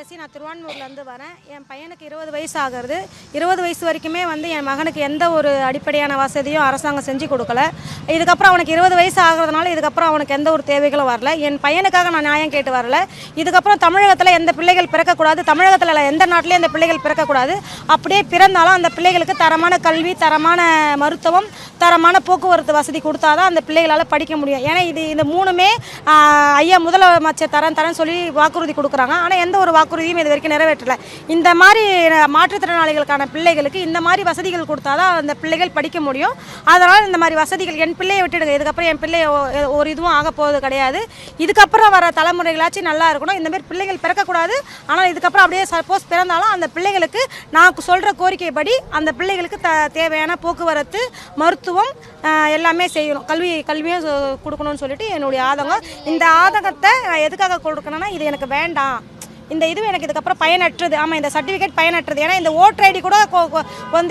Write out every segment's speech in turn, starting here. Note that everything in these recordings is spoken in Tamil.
பிரியதர்சி. நான் திருவான்மூர்லேருந்து வரேன். என் பையனுக்கு 20 வயசு ஆகிறது. 20 வயசு வரைக்குமே என் மகனுக்கு எந்த ஒரு அடிப்படையான வசதியும் அரசாங்கம் செஞ்சு கொடுக்கல. இதுக்கப்புறம் அவனுக்கு 20 வயசு ஆகிறதுனால இதுக்கப்புறம் அவனுக்கு எந்த ஒரு தேவைகளும் வரல. என் பையனுக்காக நான் நியாயம் கேட்டு வரல. இதுக்கப்புறம் தமிழகத்தில் எந்த பிள்ளைகள் பிறக்கக்கூடாது, தமிழகத்தில் எந்த நாட்டிலையும் அந்த பிள்ளைகள் பிறக்கக்கூடாது. அப்படியே பிறந்தாலும் அந்த பிள்ளைகளுக்கு தரமான கல்வி, தரமான மருத்துவம், தரமான போக்குவரத்து வசதி கொடுத்தாதான் அந்த பிள்ளைகளால் படிக்க முடியும். ஏன்னா இந்த மூணுமே ஐயா முதலமைச்சர் தரேன்னு சொல்லி வாக்குறுதி கொடுக்குறாங்க. ஆனால் எந்த ஒரு வாக்குறுதியும் இது வரைக்கும் நிறைவேற்றலை. இந்த மாதிரி மாற்றுத்திறனாளிகளுக்கான பிள்ளைகளுக்கு இந்த மாதிரி வசதிகள் கொடுத்தாதான் அந்த பிள்ளைகள் படிக்க முடியும். அதனால் இந்த மாதிரி வசதிகள் என் பிள்ளையை விட்டுடுங்க. இதுக்கப்புறம் என் பிள்ளை ஒரு இதுவும் ஆக போவது கிடையாது. இதுக்கப்புறம் வர தலைமுறைகளாச்சும் நல்லா இருக்கணும். இந்தமாரி பிள்ளைகள் பிறக்கக்கூடாது. ஆனால் இதுக்கப்புறம் அப்படியே சப்போஸ் பிறந்தாலும் அந்த பிள்ளைகளுக்கு நான் சொல்கிற கோரிக்கைப்படி அந்த பிள்ளைகளுக்கு தேவையான போக்குவரத்து, மருத்துவம் எல்லாமே செய்யணும். கல்வியும் கொடுக்கணும்னு சொல்லிட்டு என்னுடைய ஆதங்கம். இந்த ஆதங்கத்தை நான் எதுக்காக கொடுக்கணும்னா, இது எனக்கு வேண்டாம், இந்த இது எனக்கு இதுக்கப்புறம் பயனற்றது. ஆமாம், இந்த சர்டிஃபிகேட் பயனற்றது. ஏன்னா இந்த ஓட்டர் ஐடி கூட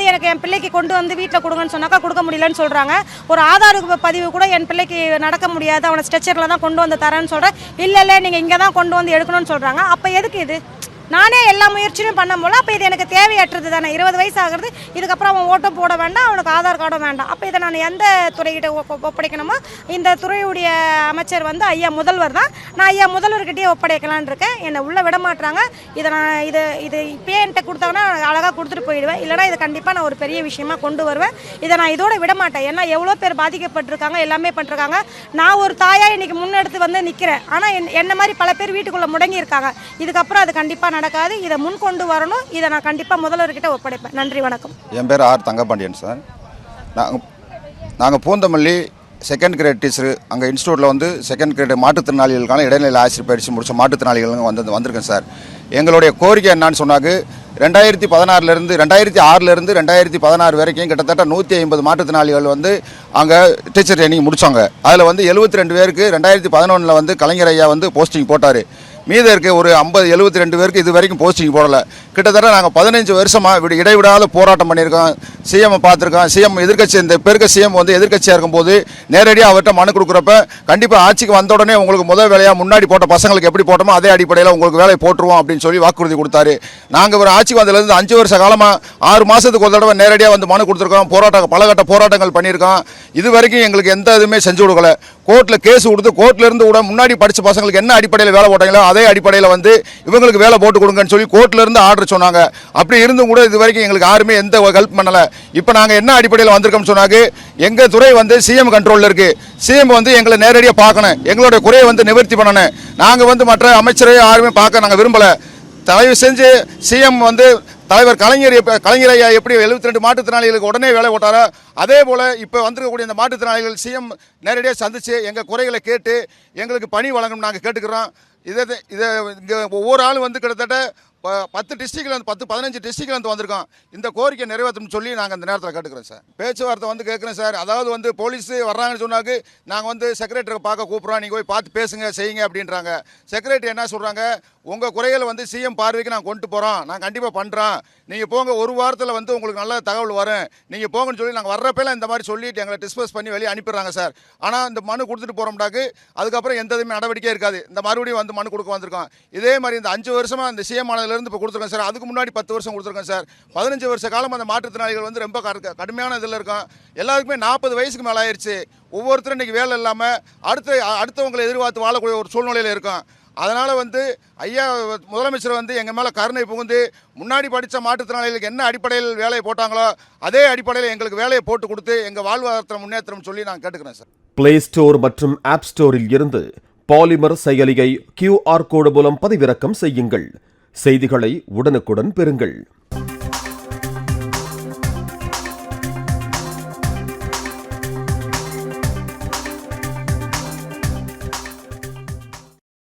எனக்கு என் பிள்ளைக்கு கொண்டு வந்து வீட்டில் கொடுங்கன்னு சொன்னாக்கா கொடுக்க முடியலன்னு சொல்கிறாங்க. ஒரு ஆதார் பதிவு கூட என் பிள்ளைக்கு நடக்க முடியாது, அவனை ஸ்ட்ரெச்சரில் தான் கொண்டு வந்து தரேன்னு சொல்கிறேன். இல்லை நீங்கள் இங்கே தான் கொண்டு வந்து எடுக்கணும்னு சொல்கிறாங்க. அப்போ எதுக்கு இது? நானே எல்லா முயற்சியும் பண்ண போல. அப்போ இது எனக்கு தேவையற்றது தானே. 20 வயசு ஆகிறது. இதுக்கப்புறம் அவன் ஓட்டம் போட வேண்டாம், அவனுக்கு ஆதார் கார்டும் வேண்டாம். அப்போ இதை நான் எந்த துறைகிட்ட ஒப்படைக்கணுமோ, இந்த துறையுடைய அமைச்சர் ஐயா முதல்வர் தான். நான் ஐயா முதல்வர்கிட்டயே ஒப்படைக்கலான் இருக்கேன். என்னை உள்ளே விட மாட்டாங்க. இதை நான் இது இப்பயே என்கிட்ட கொடுத்தாங்கன்னா அழகாக கொடுத்துட்டு போயிடுவேன். இல்லைனா இதை கண்டிப்பாக நான் ஒரு பெரிய விஷயமா கொண்டு வருவேன். இதை நான் இதோட விட மாட்டேன். ஏன்னா எவ்வளோ பேர் பாதிக்கப்பட்டிருக்காங்க, எல்லாமே பண்ணிருக்காங்க. நான் ஒரு தாயாக இன்றைக்கி முன்னெடுத்து நிற்கிறேன். ஆனால் என்ன மாதிரி பல பேர் வீட்டுக்குள்ளே முடங்கி இருக்காங்க. இதுக்கப்புறம் அது கண்டிப்பாக நடக்காது. இதை முன் கொண்டு வரணும். இதை நான் கண்டிப்பாக முதல்வர்கிட்ட ஒப்படைப்பேன். நன்றி, வணக்கம். என் பேர் ஆர் தங்கபாண்டியன் சார். நாங்கள் பூந்தமல்லி செகண்ட் கிரேட் டீச்சரு அங்கே இன்ஸ்டியூட்டில் செகண்ட் கிரேட் மாற்றுத்திறனாளிகளுக்கான இடைநிலை ஆசிரியர் பயிற்சி முடித்த மாற்றுத்திறனாளிகள் வந்திருக்கேன் சார். எங்களுடைய கோரிக்கை என்னான்னு சொன்னாங்க, 2016 2006 2016 வரைக்கும் கிட்டத்தட்ட 150 மாற்றுத்திறனாளிகள் அங்கே டீச்சர் ட்ரைனிங் முடித்தாங்க. அதில் 72 பேருக்கு 2011 கலைஞர் ஐயா போஸ்டிங் போட்டார். மீத இருக்க ஒரு 72 பேருக்கு இது வரைக்கும் போஸ்டிங் போடலை. கிட்டத்தட்ட நாங்கள் 15 வருஷமாக இடைவிடாத போராட்டம் பண்ணியிருக்கோம். சிஎம் பார்த்துருக்கோம். சிஎம் எதிர்கட்சி, இந்த பெருக்க சிஎம் எதிர்கட்சியாக இருக்கும்போது நேரடியாக அவர்கிட்ட மனு கொடுக்குறப்ப கண்டிப்பாக ஆட்சிக்கு வந்த உடனே உங்களுக்கு முதல் வேலையாக முன்னாடி போட்ட பசங்களுக்கு எப்படி போட்டோமோ அதே அடிப்படையில் உங்களுக்கு வேலையை போட்டுருவோம் அப்படின்னு சொல்லி வாக்குறுதி கொடுத்தாரு. நாங்கள் ஒரு ஆட்சிக்கு வந்ததுலேருந்து 5 வருஷ காலமாக 6 மாதத்துக்கு ஒரு தடவை நேரடியாக மனு கொடுத்துருக்கோம். பலகட்ட போராட்டங்கள் பண்ணியிருக்கோம். இது வரைக்கும் எங்களுக்கு எந்த இதுவுமே செஞ்சு கொடுக்கல. கோர்ட்டில் கேஸ் கொடுத்து கோர்ட்லேருந்து கூட முன்னாடி படித்த பசங்களுக்கு என்ன அடிப்படையில் வேலை போட்டாங்களோ அதே அடிப்படையில் இவங்களுக்கு வேலை போட்டு கொடுங்கன்னு சொல்லி கோர்ட்லேருந்து ஆர்டர் சொன்னாங்க. அப்படி இருந்தும் கூட இது வரைக்கும் எங்களுக்கு யாருமே எந்த ஹெல்ப் பண்ணலை. இப்போ நாங்கள் என்ன அடிப்படையில் வந்திருக்கோம்னு சொன்னாங்க, எங்கள் துறை சிஎம் கண்ட்ரோலில் இருக்குது. சிஎம் எங்களை நேரடியாக பார்க்கணும், எங்களுடைய குறையை நிவர்த்தி பண்ணணும். நாங்கள் மற்ற அமைச்சரை யாருமே பார்க்க நாங்கள் விரும்பலை. தயவு செஞ்சு சிஎம் தலைவர் கலைஞர் ஐயா எப்படி 72 மாற்றுத்திறனாளிகளுக்கு உடனே வேலை போட்டாரோ அதே போல் இப்போ வந்திருக்கக்கூடிய இந்த மாற்றுத்திறனாளிகள் சிஎம் நேரடியாக சந்தித்து எங்கள் குறைகளை கேட்டு எங்களுக்கு பணி வழங்கணும் நாங்கள் கேட்டுக்கிறோம். இதை இங்கே ஒவ்வொரு ஆளும் கிட்டத்தட்ட 10 டிஸ்ட்ரிக்டில் 15 டிஸ்ட்ரிக்டில் வந்திருக்கோம். இந்த கோரிக்கை நிறைவேற்றணும்னு சொல்லி நாங்கள் இந்த நேரத்தில் கேட்டுக்கிறோம் சார். பேச்சுவார்த்தை கேட்குறேன் சார். அதாவது போலீஸ் வர்றாங்கன்னு சொன்னாங்க, நாங்கள் செக்ரட்டரியை பார்க்க கூப்பிட்றோம், நீங்கள் போய் பார்த்து பேசுங்க செய்யுங்க அப்படின்றாங்க. செக்ரட்டரி என்ன சொல்கிறாங்க, உங்கள் குறைகளை சிஎம் பார்வைக்கு நான் கொண்டு போகிறோம், நான் கண்டிப்பாக பண்ணுறோம், நீங்கள் போங்க, ஒரு வாரத்தில் உங்களுக்கு நல்ல தகவல் வரும், நீங்கள் போங்கன்னு சொல்லி நாங்கள் வர்றப்பெல்லாம் இந்த மாதிரி சொல்லிட்டு எங்களை டிஸ்பஸ் பண்ணி வெளியே அனுப்பிடுறாங்க சார். ஆனால் இந்த மனு கொடுத்துட்டு போகிறோம்டாக்கு அதுக்கப்புறம் எந்த இதுவுமே நடவடிக்கை இருக்காது. இந்த மறுபடியும் மனு கொடுக்க வந்திருக்கோம். இதே மாதிரி இந்த 5 வருஷமாக இந்த சிஎம் ஆனதுலேருந்து இப்போ கொடுத்துருக்கோம் சார். அதுக்கு முன்னாடி 10 வருஷம் கொடுத்துருக்கோம் சார். 15 வருஷ காலம் அந்த மாற்றுத்திறனாளிகள் ரொம்ப கடுமையான இதில் இருக்கும். எல்லாருக்குமே 40 வயசுக்கு மேலே ஆயிடுச்சு. ஒவ்வொருத்தரும் இன்றைக்கி வேலை இல்லாமல் அடுத்தவங்களை எதிர்பார்த்து வாழக்கூடிய ஒரு சூழ்நிலையில் இருக்கும். அதனால் ஐயா முதலமைச்சர் எங்கள் மேலே கருணை புகுந்து முன்னாடி படித்த மாற்றுத்திறனாளிகளுக்கு என்ன அடிப்படையில் வேலையை போட்டாங்களோ அதே அடிப்படையில் எங்களுக்கு வேலையை போட்டு கொடுத்து எங்கள் வாழ்வாதாரத்தை முன்னேற்றம் சொல்லி நான் கேட்டுக்கிறேன் சார். பிளே ஸ்டோர் மற்றும் ஆப் ஸ்டோரில் இருந்து பாலிமர் செயலியை QR கோடு மூலம் பதிவிறக்கம் செய்யுங்கள். செய்திகளை உடனுக்குடன் பெறுங்கள்.